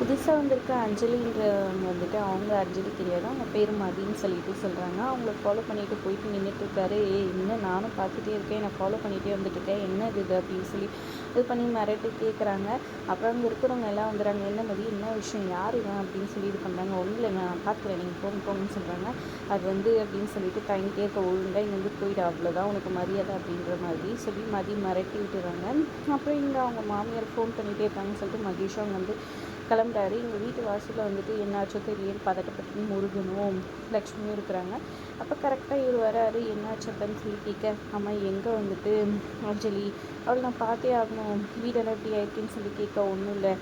புதுசா வந்திருக்க அஞ்சலின்றவங்க வந்துட்டு, அவங்க அஞ்சலி தெரியாது. அவங்க பேரு மதின்னு சொல்லிட்டு சொல்றாங்க. அவங்கள ஃபாலோ பண்ணிட்டு போயிட்டு நின்னுட்டுருக்காரு. "ஏய் என்ன நானும் பார்த்துட்டே இருக்கேன். என்ன ஃபாலோ பண்ணிட்டே வந்துட்டுருக்க. என்னது இது?" அப்படின்னு சொல்லி இது பண்ணி மிரட்டி கேட்குறாங்க. அப்புறம் அங்க இருக்கிறவங்க எல்லாம் வந்துடுறாங்க. "என்ன மதி? என்ன விஷயம்? யார் இவன்?" அப்படின்னு சொல்லி இது பண்ணுறாங்க. "ஒன்றும் இல்லைங்க, நான் பார்த்துக்கிறேன். நீங்க போங்க போங்கன்னு" சொல்கிறாங்க. அது வந்து அப்படின்னு சொல்லிட்டு தயங்கிட்டே இருக்க, "ஒழுங்கா இங்கேருந்து போயிடு. அவ்வளோதான் உனக்கு மரியாதை" அப்படின்ற மாதிரி சொல்லி மதி மிரட்டி விட்டுறாங்க. அப்புறம் இங்கே அவங்க மாமியார் ஃபோன் பண்ணிகிட்டே இருக்காங்கன்னு சொல்லிட்டு மகேஷும் அங்கே வந்து கிளம்புறாரு. எங்கள் வீட்டு வாசலில் வந்துட்டு என்னாச்சோ தெரியலேன்னு பதட்டப்பட்டு முருகனும் லக்ஷ்மியும் இருக்கிறாங்க. அப்போ கரெக்டாக இவர் வராரு. என்னாச்சு அப்படின்னு சொல்லி கேட்க, அம்மா எங்கே வந்துட்டு அஞ்சலி அவளை நான் பார்த்தே ஆகணும், வீடெல்லாம் எப்படி ஆயிருக்குன்னு சொல்லி கேட்க, ஒன்றும் இல்லை,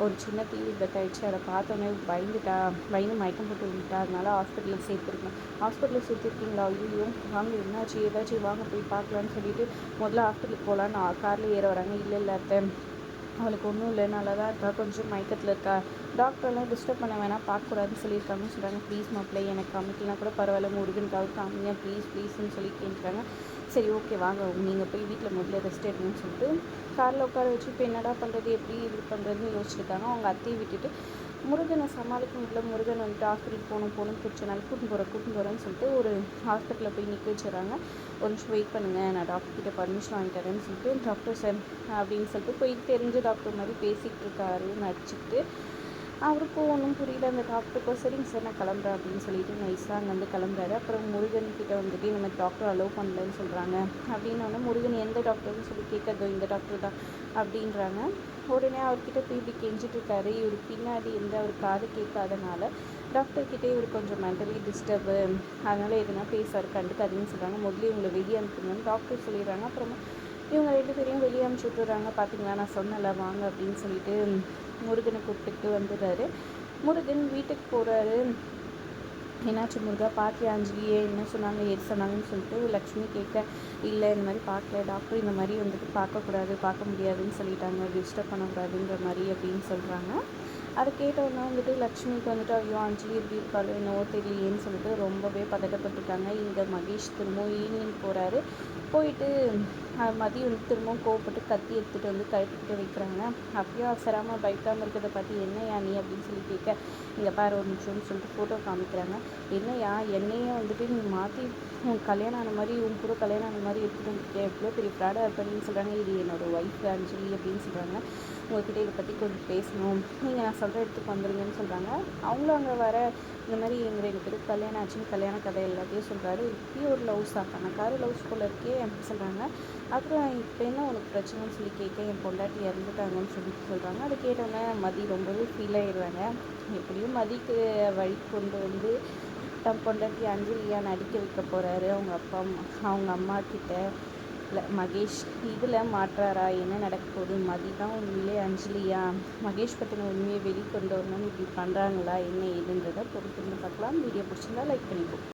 ஒரு சின்ன தீ விபத்து ஆயிடுச்சு, அதை பார்த்தோன்னே பயந்து மயக்கம் போட்டு விழுந்துட்டா, அதனால ஹாஸ்பிட்டலில் சேர்த்துருக்கேன். ஹாஸ்பிட்டலில் சேர்த்துருக்கீங்களா? ஐயோ வாங்க, என்னாச்சு ஏதாச்சும் வாங்க போய் பார்க்கலான்னு சொல்லிட்டு முதல்ல ஹாஸ்பிட்டலுக்கு போகலான்னு காரில் ஏற வராங்க. இல்லை அத்தை, அவளுக்கு ஒன்றும் இல்லை, நல்லா தான் இருக்கா, கொஞ்சம் மயக்கத்தில் இருக்கா, டாக்டர்லாம் டிஸ்டர்ப் பண்ண வேணாம், பார்க்கக்கூடாதுன்னு சொல்லியிருக்காங்கன்னு சொல்கிறாங்க. ப்ளீஸ் மாப்பிள்ளை, எனக்கு காமிக்கலாம் கூட பரவாயில்ல, முருகனுக்காக காமிங்க ப்ளீஸ்ன்னு சொல்லி கேட்குறாங்க. சரி ஓகே வாங்க, நீங்கள் போய் வீட்டில் முதல்ல ரெஸ்ட் எடுங்கன்னு சொல்லிட்டு காரில் உட்கார வச்சு இப்போ என்னடா பண்ணுறது, எப்படி இது பண்ணுறதுன்னு யோசிச்சுருக்காங்க. அவங்க அத்தையை விட்டுட்டு முருகனை சமாளிக்க முடியல. முருகன் வந்துட்டு ஹாஸ்பிட்டல் போகணும்னு பிடிச்சனால கூட்டின்னு போகிறேன்னு சொல்லிட்டு ஒரு ஹாஸ்பிட்டலில் போய் நிற்க வச்சுறாங்க. ஒரு நிமிஷம் வெயிட் பண்ணுங்கள், நான் டாக்டர்கிட்ட பர்மிஷன் வாங்கிட்டேன்னு சொல்லிட்டு, டாக்டர் சார் அப்படின்னு சொல்லிட்டு போய் தெரிஞ்ச டாக்டர் மாதிரி பேசிகிட்டு இருக்காரு நடிச்சுக்கிட்டு. அவருக்கும் ஒன்றும் புரியல அந்த டாக்டருக்கும். சரிங்க சார் நான் கிளம்புறேன் அப்படின்னு சொல்லிட்டு நைஸாக அங்கேருந்து கிளம்புறாரு. அப்புறம் முருகன் கிட்ட வந்துட்டு இந்த மாதிரி டாக்டர் அலோவ் பண்ணலன்னு சொல்கிறாங்க. அப்படின்னோடனே முருகன் எந்த டாக்டர்னு சொல்லி கேட்கறதோ இந்த டாக்டர் தான் அப்படின்றாங்க. உடனே அவர்கிட்ட போய் இப்படி கெஞ்சிட்டு இருக்காரு. இவர் பின்னாடி இருந்து அவர் காது கேட்காதனால டாக்டர்கிட்டே இவர் கொஞ்சம் மென்டலி டிஸ்டர்பு, அதனால் எதுனா பேசுவார், கண்டுக்காதீங்கன்னு சொல்கிறாங்க. முதல்ல இவங்களை வெளியே அனுப்புங்கன்னு டாக்டர் சொல்லிடுறாங்க. அப்புறமா இவங்க 2 பேரையும் வெளியே அனுப்பிச்சி விட்டுறாங்க. பார்த்தீங்களா நான் சொன்னல வாங்க அப்படின்னு சொல்லிட்டு முருகனை கூப்பிட்டுட்டு வந்துடுறாரு. முருகன் வீட்டுக்கு போகிறாரு. என்னாச்சு முருகா, பார்த்தியா அஞ்சலியே என்ன சொன்னாங்க ஏது சொன்னாங்கன்னு சொல்லிட்டு லக்ஷ்மி கேட்க, இல்லை இந்த மாதிரி பார்க்கல டாக்டர், இந்த மாதிரி வந்துட்டு பார்க்க முடியாதுன்னு சொல்லிட்டாங்க, டிஸ்டர்ப் பண்ணக்கூடாதுன்ற மாதிரி அப்படின்னு சொல்கிறாங்க. அதை கேட்டவுடனே வந்துட்டு லக்ஷ்மிக்கு வந்துட்டு ஐயோ அஞ்சலி எப்படி இருக்காளோ என்னவோ தெரியலையேன்னு சொல்லிட்டு ரொம்பவே பதட்டப்பட்டுட்டாங்க. இங்கே மகேஷ் திரும்பவும் ஈவினிங் போகிறாரு. போயிட்டு மதியம் வந்து திரும்பவும் கோவப்பட்டு கத்தி எடுத்துகிட்டு வந்து கழுத்துக்கிட்ட வைக்கிறாங்க. அப்பயும் அவசரமாக பயப்படாமல் இருக்கிறத பார்த்து என்னையா நீ அப்படின்னு சொல்லி கேட்க, இங்கே பாரு ஒரு நிமிஷம்னு சொல்லிட்டு ஃபோட்டோ காமிக்கிறாங்க. என்னையா என்னையே வந்துட்டு நீ மாற்றி உன் கல்யாணம் ஆன மாதிரி உன் கூட கல்யாணம் ஆன மாதிரி எடுத்துகிட்டு வந்துருக்கேன், எவ்வளோ பெரிய ஃப்ராடாக இருப்பேன்னு சொல்கிறாங்க. இது என்னோடய ஒய்ஃப் அஞ்சலி அப்படின்னு சொல்கிறாங்க. உங்கள்கிட்ட இதை பற்றி கொஞ்சம் பேசணும், நீங்கள் நான் சொல்கிற இடத்துக்கு வந்துடுங்கன்னு சொல்கிறாங்க. அவங்களும் அங்கே வர இந்த மாதிரி எங்கள் 2 பேருக்கு கல்யாணம் ஆச்சுன்னு கல்யாண கதை எல்லாத்தையும் சொல்கிறாரு. இப்பயும் ஒரு லவ்ஸா, பணக்கார லவ்ஸ் போல இருக்கே அப்படின்னு சொல்கிறாங்க. அப்புறம் இப்போ என்ன உனக்கு பிரச்சனைன்னு சொல்லி கேட்க, என் பொண்டாட்டி இறந்துட்டாங்கன்னு சொல்கிறாங்க. அதை கேட்டோன்னே மதி ரொம்பவே ஃபீல் ஆகிடுறாங்க. எப்படியும் மதிக்கு வழி கொண்டு வந்து தம் பொண்டாட்டி அஞ்சலியா நடிக்க வைக்க போகிறாரு. அவங்க அம்மா கிட்ட மகேஷ் இதில் மாற்றாரா, என்ன நடக்க போகுது, மதி தான் உண்மையிலே அஞ்சலியா, மகேஷ் பற்றின உண்மையை வெளிக்கொண்டு வரணும்னு இப்படி பண்ணுறாங்களா, என்ன ஏதுன்றதை பொறுத்து பார்க்கலாம். வீடியோ பிடிச்சிருந்தா லைக் பண்ணிப்போம்.